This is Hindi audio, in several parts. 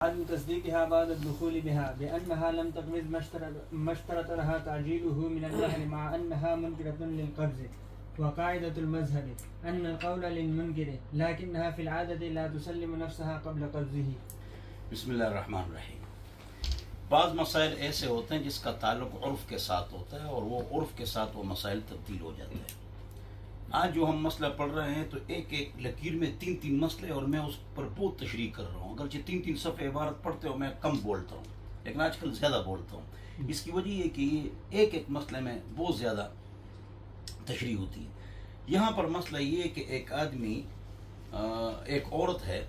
तस्दीक़हा बाद दुख़ूल बिहा बिअन्नहा लम तक़विज़ मश्तरत लहा ताजीलुहु मिनल महर म'a अन्नहा मुनकिरतुन लिल-क़ब्ज़ व क़ाइदतुल मज़हब अन्नल क़ौल लिल-मुनकिर लाकिन्नहा फ़िल आदति ला तुसल्लिमु नफ़्सहा क़ब्ल क़ब्ज़िही। बिस्मिल्लाहिर्रहमानिर्रहीम। बाज़ मसाइल ऐसे होते हैं जिसका ताल्लुक़ उर्फ़ के साथ होता है और वो उर्फ़ के साथ वो मसाइल तब्दील हो जाते हैं। आज जो हम मसला पढ़ रहे हैं तो एक एक लकीर में तीन तीन मसले और मैं उस पर बहुत तशरीह कर रहा हूँ। अगरचे तीन तीन सफ़े इबारत पढ़ते हो मैं कम बोलता हूँ, लेकिन आजकल ज़्यादा बोलता हूँ। इसकी वजह ये कि एक एक मसले में बहुत ज़्यादा तशरीह होती है। यहाँ पर मसला ये कि एक आदमी एक औरत है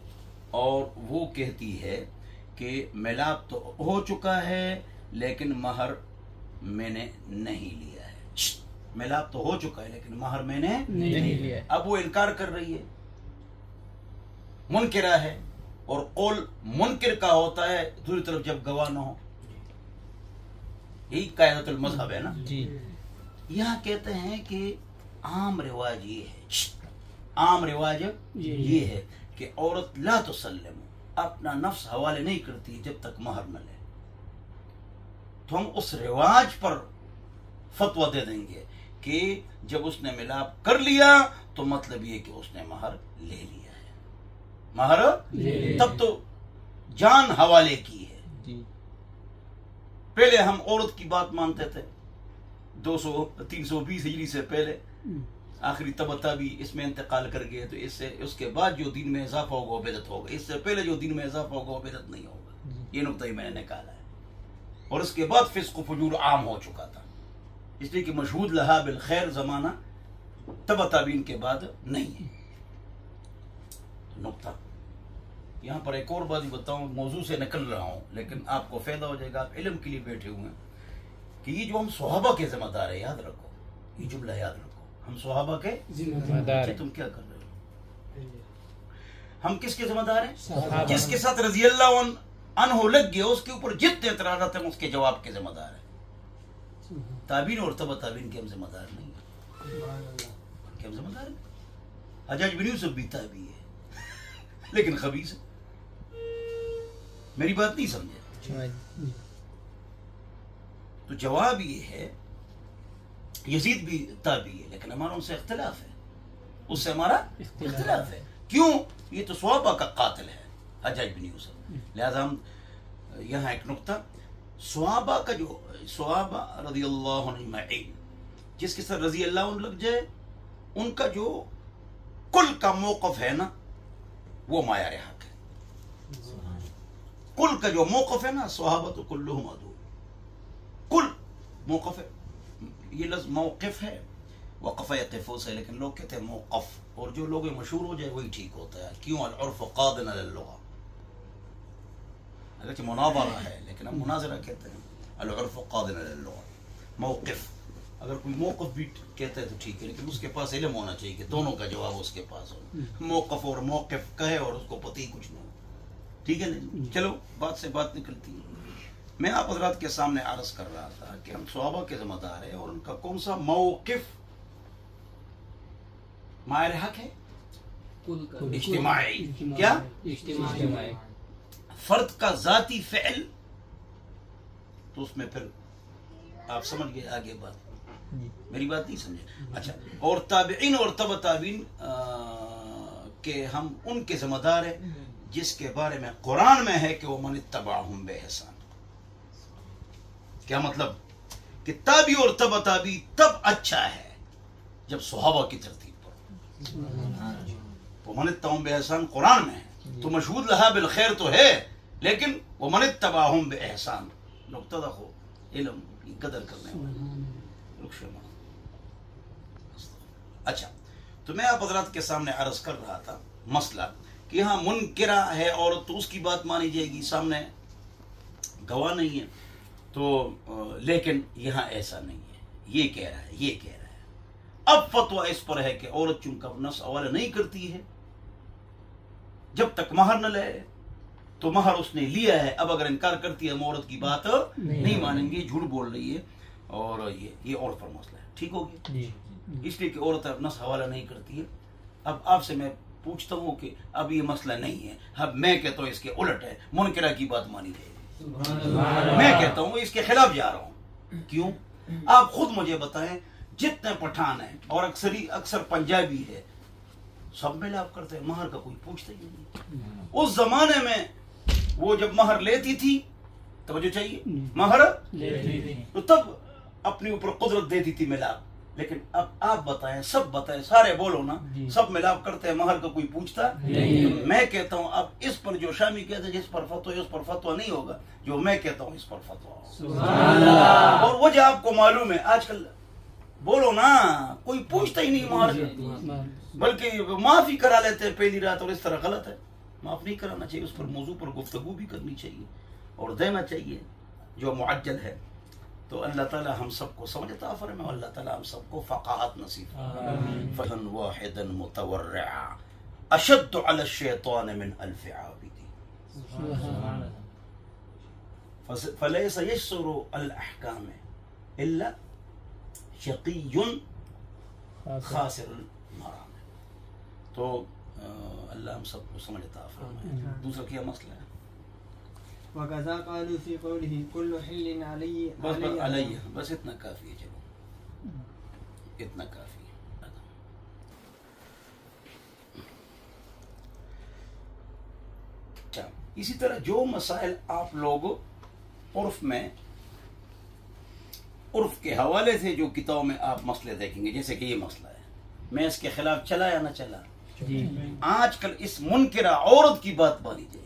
और वो कहती है कि मिलाप तो हो चुका है लेकिन महर मैंने नहीं लिया है। मिलाप तो हो चुका है लेकिन महर मैंने नहीं लिया है। अब वो इनकार कर रही है, मुनकिरा है, और कौल मुनकिर का होता है दूसरी तरफ जब गवाह न हो। यही कायदतुल मज़हब है ना जी। यहाँ कहते हैं कि आम रिवाज ये है, आम रिवाज ये है कि औरत ला तुसल्लिम, अपना नफ्स हवाले नहीं करती जब तक महर न ले। तो हम उस रिवाज पर फतवा दे देंगे कि जब उसने मिलाप कर लिया तो मतलब ये कि उसने महर ले लिया है, महर तब तो जान हवाले की है जी। पहले हम औरत की बात मानते थे 320 हिजरी से पहले, आखिरी तबता भी इसमें इंतकाल कर गए, तो इससे उसके बाद जो दिन में इजाफा होगा वो बिदअत होगा, इससे पहले जो दिन में इजाफा होगा वो बिदअत नहीं होगा। ये नुक्ता ही मैंने निकाला है। और उसके बाद फिस्क व फजूर आम हो चुका था, इसलिए कि मशहूद लहा बिल खैर जमाना तबा ताबीन के बाद नहीं है। नुक्ता यहाँ पर एक और बात बताऊं, मौजू से निकल रहा हूं लेकिन आपको फायदा हो जाएगा, आप इल्म के लिए बैठे हुए हैं कि ये जो हम सहाबा के जिम्मेदार है, याद रखो, ये जुमला याद रखो, हम सहाबा के जिम्मेदार हैं। तुम क्या कर रहे हो? हम किसके जिम्मेदार हैं? जिसके साथ रज़ी अल्लाह अन्हु लग गया उसके ऊपर जितने एतराज़ात हैं उसके जवाब के जिम्मेदार है। ताबीन और तबा ताबीन के हम जिम्मेदार नहीं है, के हम जिम्मेदार हैं। हज्जाज बिन यूसुफ भी ताबी है लेकिन खबीस है। मेरी बात नहीं समझे? तो जवाब ये है यजीद भी ताबी है लेकिन हमारा उनसे इख्तिलाफ है, उससे हमारा इख्तिलाफ है। क्यों? ये तो सहाबा का कातिल है हज्जाज बिन यूसुफ। लिहाजा हम यहाँ एक नुक्ता, सहाबा का जो सहाबा रज़ियल्लाहु अन्हुम जिसके साथ रज़ी अल्लाह लग जाए, उनका जो कुल का मौक़िफ़ है ना वो मायार हक है। कुल का जो मौक़िफ़ है ना, सहाबा तो कुल्लुहुम अदू, कुल मौक़िफ़ है। ये लफ्ज़ मौक़िफ़ है, वक़फ़ यक़िफ़ु से, लेकिन लोग कहते हैं मौक़फ़, और जो लोग मशहूर हो जाए वही ठीक होता है। क्यों? अल-उर्फ़ क़ादिन अल-लुग़ा, अगरचे मुनाज़रा है लेकिन हम मुनाज़रा कहते हैं। अल-उर्फ़ क़ादिन अल-लुग़ा, मौक़िफ़, अगर कोई मौक़िफ़ भी कहते हैं तो ठीक है, लेकिन उसके पास इल्म होना चाहिए कि दोनों का जवाब उसके पास हो। मौक़िफ़ और मौक़िफ़ कहे और उसको पता ही कुछ नहीं, ठीक है ना? चलो बात से बात निकलती है। मैं आप हज़रात के सामने अर्ज कर रहा था कि हम सहाबा के ज़िम्मेदार हैं और उनका कौन सा मौक़िफ़ मायर हक है? इज्तिमाई। क्या? इज्तिमाई। फर्द का जाती फ़िल, तो उसमें फिर आप समझ गए आगे बात, मेरी बात नहीं समझे? अच्छा, और ताबीन और तबा ताबीन के हम उनके ज़िम्मेदार हैं जिसके बारे में कुरान में है कि वो मन इत्तबाअहुम बिइहसान। क्या मतलब? कि ताबी और तबा ताबी तब अच्छा है जब सहाबा की तरतीब पर। वो मन इत्तबाअहुम बिइहसान कुरान में है, तो मशहूद लहा बिल खैर तो है, लेकिन वो मन इत्तबाअहुम बिइहसान नुक्ता देखो, इल्म की कदर करने वाला। अच्छा, तो मैं आप हज़रात के सामने अर्ज कर रहा था मसला कि यहाँ मुनकिरा है और तो उसकी बात मानी जाएगी, सामने गवाह नहीं है तो, लेकिन यहाँ ऐसा नहीं है, ये कह रहा है, ये कह रहा है। अब फतवा इस पर है कि औरत चूंकि नफ्स हवाला नहीं करती है जब तक महर न ले, तो महर उसने लिया है। अब अगर इनकार करती है हम औरत की बात नहीं मानेंगे, झूठ बोल रही है, और ये औरत पर मसला है, ठीक हो गया? इसलिए कि औरत नफ्स हवाला नहीं करती है। अब आपसे मैं पूछता हूँ कि अब ये मसला नहीं है, अब मैं कहता हूँ इसके उलट है, मुनकरा की बात मानी जाएगी। मैं कहता हूँ इसके खिलाफ जा रहा हूँ। क्यों? आप खुद मुझे बताएं, जितने पठान हैं और अक्सर पंजाबी है, सब मिलाप करते हैं, महर का कोई पूछता ही नहीं। उस जमाने में वो जब महर लेती थी, तवज्जो चाहिए, महर तो तब अपने ऊपर कुदरत देती थी मिलाप। लेकिन अब आप बताएं, सब बताएं, सारे बोलो ना, सब मिलाप करते हैं, महर का कोई पूछता नहीं। तो मैं कहता हूं अब इस पर जो शामी कहते हैं जिस पर फतवा, उस पर फतवा नहीं होगा, जो मैं कहता हूं इस पर फतवा। और वो जो आपको मालूम है, आजकल बोलो ना, कोई पूछता ही नहीं महर, बल्कि माफी करा लेते हैं पहली रात, और इस तरह गलत है। माफ नहीं कराना चाहिए, उस पर मौजू पर गुफ्तगू भी करनी चाहिए और देना चाहिए जो मुअज्जल है। तो अल्लाह ताला हम सबको समझ अता फरमाए, अल्लाह ताला हम सबको फ़क़ाहत नसीब फरमाए। फहन वाहिदन मुतवर्रिआ अशद्दु अला शैतान मिन अल्फ़ि आबिदी फलैसा यशरु अल अहकाम इल्ला शक़िय्युन खासिरुल मराम। तो अल्लाह हम सबको समझ अता फरमाए। दूसरा क्या मसला है? वकज़ा क़ालू फ़ी क़ौलिही कुल्लु हिल्लिन अलैहि, बस इतना काफी है, चलो इतना काफी है। अच्छा, इसी तरह जो मसाइल आप लोग उर्फ में, उर्फ के हवाले से जो किताबों में आप मसले देखेंगे, जैसे कि ये मसला है, मैं इसके खिलाफ चला या ना चला, आजकल इस मुनकिरा औरत की बात मानी जाएगी,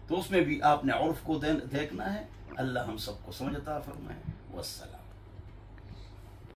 तो उसमें भी आपने उर्फ को देखना है। अल्लाह हम सबको समझ अता फरमाए। वस्सलाम।